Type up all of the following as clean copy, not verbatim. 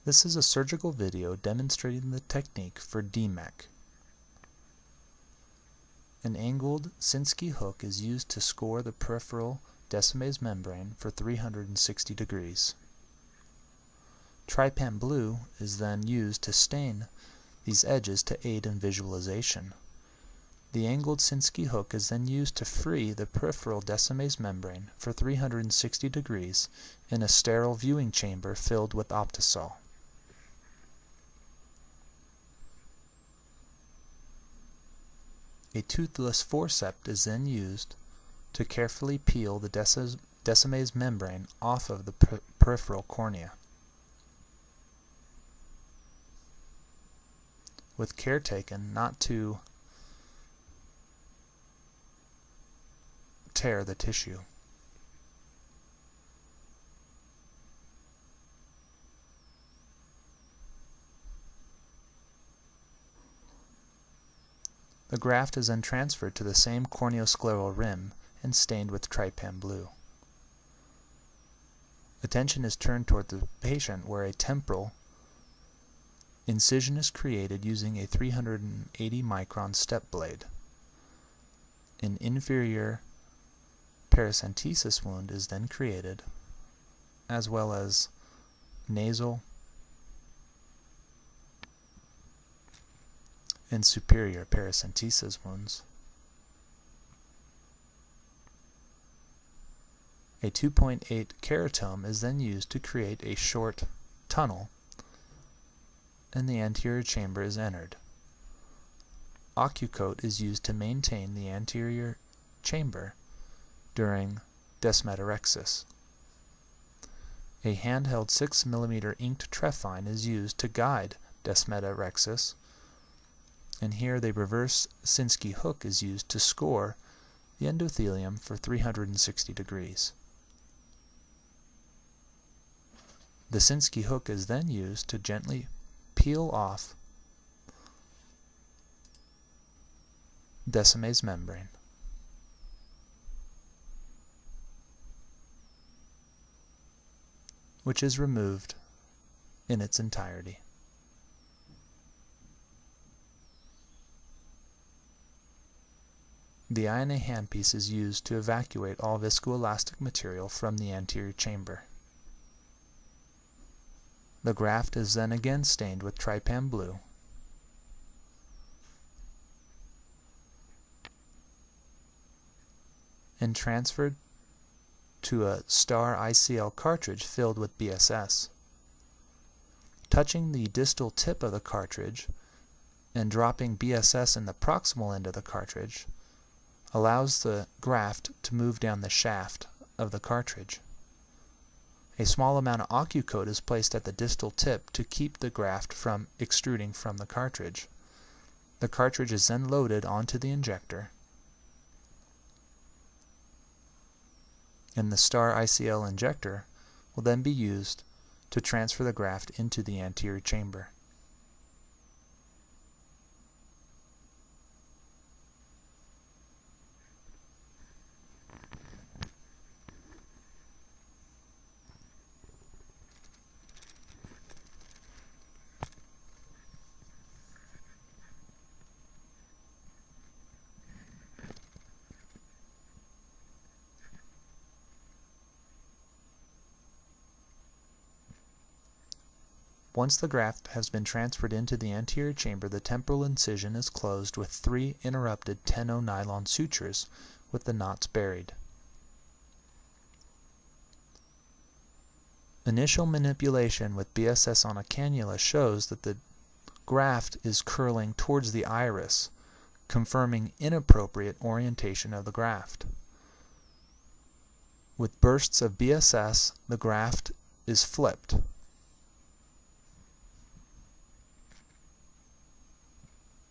This is a surgical video demonstrating the technique for DMEK. An angled Sinskey hook is used to score the peripheral Descemets membrane for 360 degrees. Trypan blue is then used to stain these edges to aid in visualization. The angled Sinskey hook is then used to free the peripheral Descemets membrane for 360 degrees in a sterile viewing chamber filled with Optisol. A toothless forceps is then used to carefully peel the Descemets membrane off of the peripheral cornea. With care taken not to tear the tissue. The graft is then transferred to the same corneoscleral rim and stained with trypan blue. Attention is turned toward the patient where a temporal incision is created using a 380 micron step blade. An inferior paracentesis wound is then created, as well as nasal and superior paracentesis wounds. A 2.8 keratome is then used to create a short tunnel, and the anterior chamber is entered. Ocucoat is used to maintain the anterior chamber during desmetorexis. A handheld 6 mm inked trephine is used to guide desmetorexis, and here the reverse Sinskey hook is used to score the endothelium for 360 degrees. The Sinskey hook is then used to gently peel off Descemets membrane. Which is removed in its entirety. The INA handpiece is used to evacuate all viscoelastic material from the anterior chamber. The graft is then again stained with trypan blue. And transferred to a star ICL cartridge filled with BSS. Touching the distal tip of the cartridge and dropping BSS in the proximal end of the cartridge allows the graft to move down the shaft of the cartridge. A small amount of Ocucoat is placed at the distal tip to keep the graft from extruding from the cartridge. The cartridge is then loaded onto the injector, and the star ICL injector will then be used to transfer the graft into the anterior chamber. Once the graft has been transferred into the anterior chamber, the temporal incision is closed with 3 interrupted 10-0 nylon sutures with the knots buried. Initial manipulation with BSS on a cannula shows that the graft is curling towards the iris, confirming inappropriate orientation of the graft. With bursts of BSS, the graft is flipped.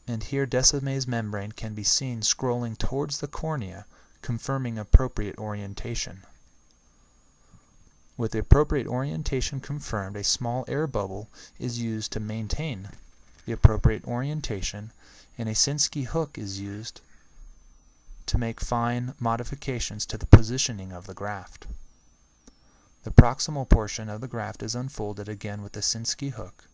And here Descemets membrane can be seen scrolling towards the cornea, confirming appropriate orientation. With the appropriate orientation confirmed, a small air bubble is used to maintain the appropriate orientation, and a Sinskey hook is used to make fine modifications to the positioning of the graft. The proximal portion of the graft is unfolded again with the Sinskey hook.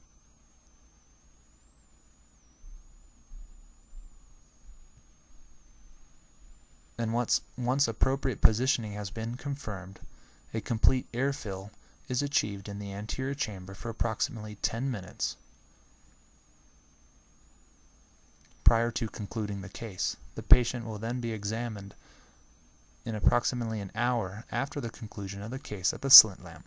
And once appropriate positioning has been confirmed, a complete airfill is achieved in the anterior chamber for approximately 10 minutes prior to concluding the case. The patient will then be examined in approximately an hour after the conclusion of the case at the slit lamp.